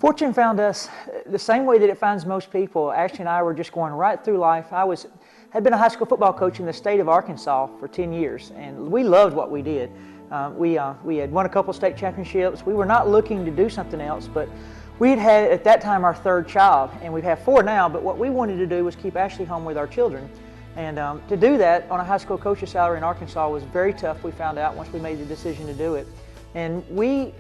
Fortune found us the same way that it finds most people. Ashley and I were just going right through life. Had been a high school football coach in the state of Arkansas for 10 years, and we loved what we did. We had won a couple state championships. We were not looking to do something else, but we had at that time our third child, and we have 4 now, but what we wanted to do was keep Ashley home with our children. And to do that on a high school coach's salary in Arkansas was very tough, we found out once we made the decision to do it. And we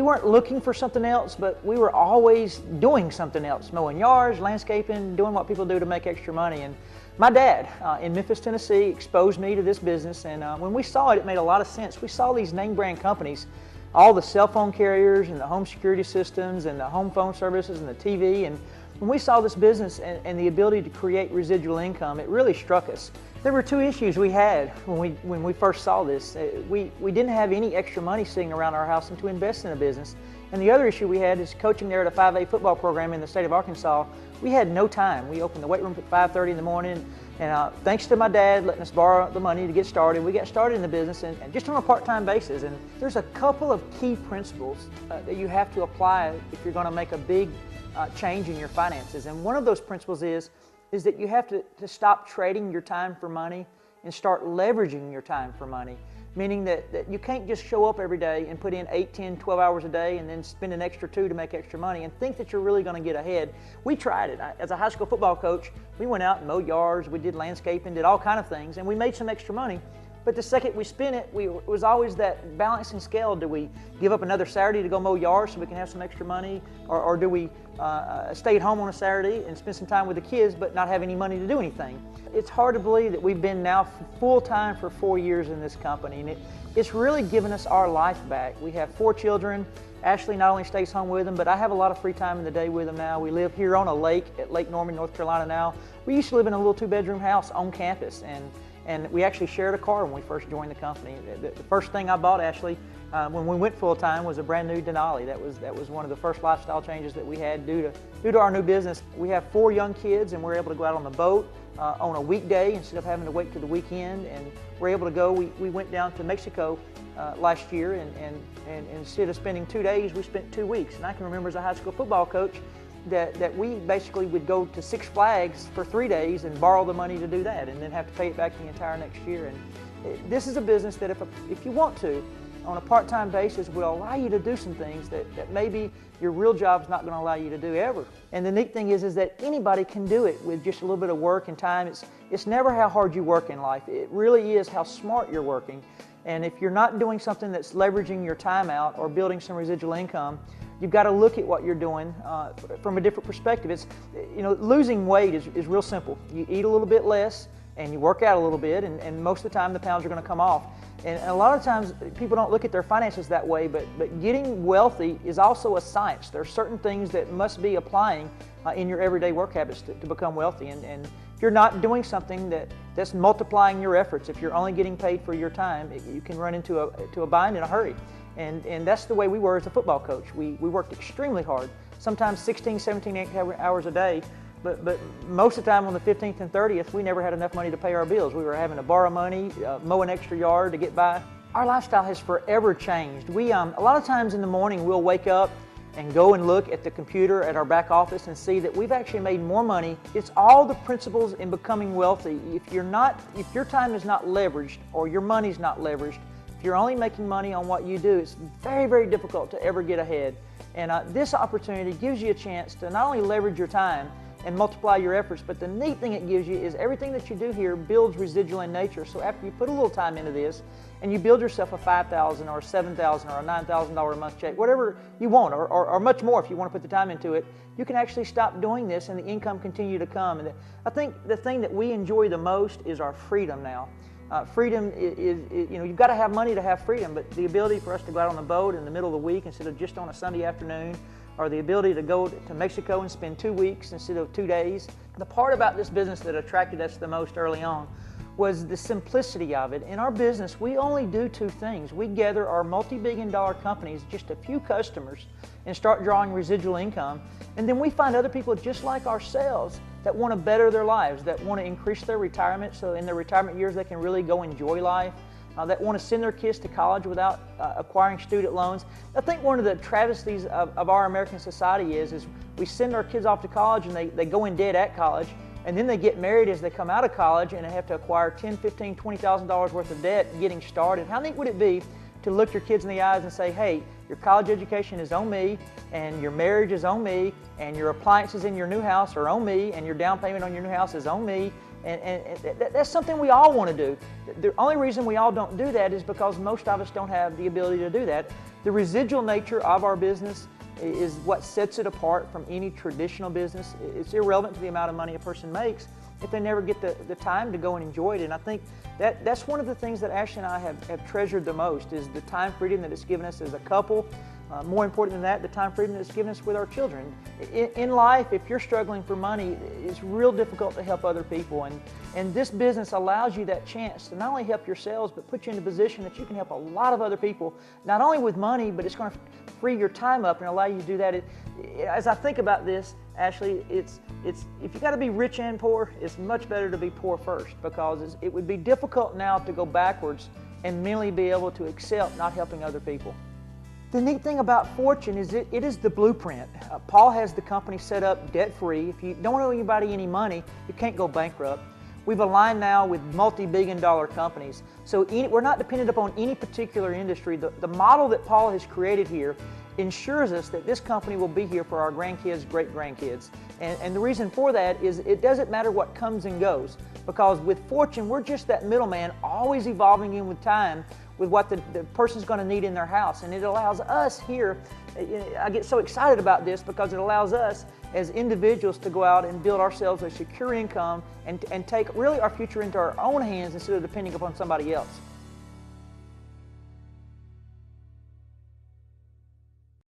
weren't looking for something else, but we were always doing something else, mowing yards, landscaping, doing what people do to make extra money. And my dad in Memphis, Tennessee exposed me to this business, and when we saw it, it made a lot of sense. We saw these name brand companies, all the cell phone carriers and the home security systems and the home phone services and the TV, and when we saw this business and the ability to create residual income, it really struck us. There were 2 issues we had when we first saw this. We didn't have any extra money sitting around our house and to invest in a business. And the other issue we had is coaching there at a 5A football program in the state of Arkansas. We had no time. We opened the weight room at 5:30 in the morning, and thanks to my dad letting us borrow the money to get started, we got started in the business and just on a part-time basis. And there's a couple of key principles that you have to apply if you're going to make a big change in your finances. And one of those principles is that you have to stop trading your time for money and start leveraging your time for money. Meaning that you can't just show up every day and put in 8, 10, 12 hours a day and then spend an extra 2 to make extra money and think that you're really going to get ahead. We tried it. As a high school football coach, we went out and mowed yards, we did landscaping, did all kind of things, and we made some extra money. But the second we spent it, it was always that balancing scale. Do we give up another Saturday to go mow yards so we can have some extra money? Or do we stay at home on a Saturday and spend some time with the kids but not have any money to do anything? It's hard to believe that we've been now full-time for 4 years in this company, and it's really given us our life back. We have 4 children. Ashley not only stays home with them, but I have a lot of free time in the day with them now. We live here on a lake at Lake Norman, North Carolina now. We used to live in a little 2-bedroom house on campus, and we actually shared a car when we first joined the company. The first thing I bought, Ashley, when we went full-time was a brand new Denali. That was one of the first lifestyle changes that we had due to our new business. We have 4 young kids, and we're able to go out on the boat on a weekday instead of having to wait till the weekend. And we're able to go. We went down to Mexico last year, and instead of spending 2 days, we spent 2 weeks. And I can remember as a high school football coach that we basically would go to 6 Flags for 3 days and borrow the money to do that and then have to pay it back the entire next year. And this is a business that if you want to, on a part-time basis, will allow you to do some things that maybe your real job's not going to allow you to do ever. And the neat thing is that anybody can do it with just a little bit of work and time. It's never how hard you work in life. It really is how smart you're working. And if you're not doing something that's leveraging your time out or building some residual income, you've got to look at what you're doing from a different perspective. It's, losing weight is real simple. You eat a little bit less and you work out a little bit, and most of the time the pounds are going to come off. And a lot of times people don't look at their finances that way, but getting wealthy is also a science. There are certain things that must be applying in your everyday work habits to become wealthy. And if you're not doing something that's multiplying your efforts, if you're only getting paid for your time, you can run into a bind in a hurry. And that's the way we were as a football coach. We worked extremely hard, sometimes 16, 17 hours a day, but most of the time on the 15th and 30th, we never had enough money to pay our bills. We were having to borrow money, mow an extra yard to get by. Our lifestyle has forever changed. A lot of times in the morning we'll wake up and go and look at the computer at our back office and see that we've actually made more money. It's all the principles in becoming wealthy. If your time is not leveraged or your money's not leveraged, if you're only making money on what you do, it's very, very difficult to ever get ahead. And this opportunity gives you a chance to not only leverage your time and multiply your efforts, but the neat thing it gives you is everything that you do here builds residual in nature. So after you put a little time into this and you build yourself a $5,000 or a $7,000 or a $9,000 a month check, whatever you want, or much more if you want to put the time into it, you can actually stop doing this and the income continue to come. And I think the thing that we enjoy the most is our freedom now. Freedom is, you've got to have money to have freedom, but the ability for us to go out on the boat in the middle of the week instead of just on a Sunday afternoon, or the ability to go to Mexico and spend 2 weeks instead of 2 days. The part about this business that attracted us the most early on was the simplicity of it. In our business, we only do 2 things. We gather our multi-billion-dollar companies, just a few customers, and start drawing residual income. And then we find other people just like ourselves that want to better their lives, that want to increase their retirement, so in their retirement years they can really go enjoy life. that want to send their kids to college without acquiring student loans. I think one of the travesties of our American society is we send our kids off to college and they go in debt at college, and then they get married as they come out of college and they have to acquire $10,000, $15,000, $20,000 worth of debt getting started. How neat would it be to look your kids in the eyes and say, hey, your college education is on me, and your marriage is on me, and your appliances in your new house are on me, and your down payment on your new house is on me. And that's something we all want to do. The only reason we all don't do that is because most of us don't have the ability to do that. The residual nature of our business is what sets it apart from any traditional business. It's irrelevant to the amount of money a person makes if they never get the time to go and enjoy it. And I think that's one of the things that Ashley and I have treasured the most, is the time freedom that it's given us as a couple. More important than that, the time freedom that it's given us with our children. In life, if you're struggling for money, it's real difficult to help other people. And this business allows you that chance to not only help yourselves, but put you in a position that you can help a lot of other people, not only with money, but it's going to free your time up and allow you to do that. As I think about this, Ashley, if you got to be rich and poor, it's much better to be poor first, because it would be difficult now to go backwards and mentally be able to accept not helping other people. The neat thing about Fortune is it is the blueprint. Paul has the company set up debt-free. If you don't owe anybody any money, you can't go bankrupt. We've aligned now with multi-billion-dollar companies, so we're not dependent upon any particular industry. The model that Paul has created here ensures us that this company will be here for our grandkids, great-grandkids. And the reason for that is it doesn't matter what comes and goes, because with Fortune, we're just that middleman, always evolving in with time, with what the person's going to need in their house. And it allows us here, I get so excited about this because it allows us as individuals to go out and build ourselves a secure income and take really our future into our own hands instead of depending upon somebody else.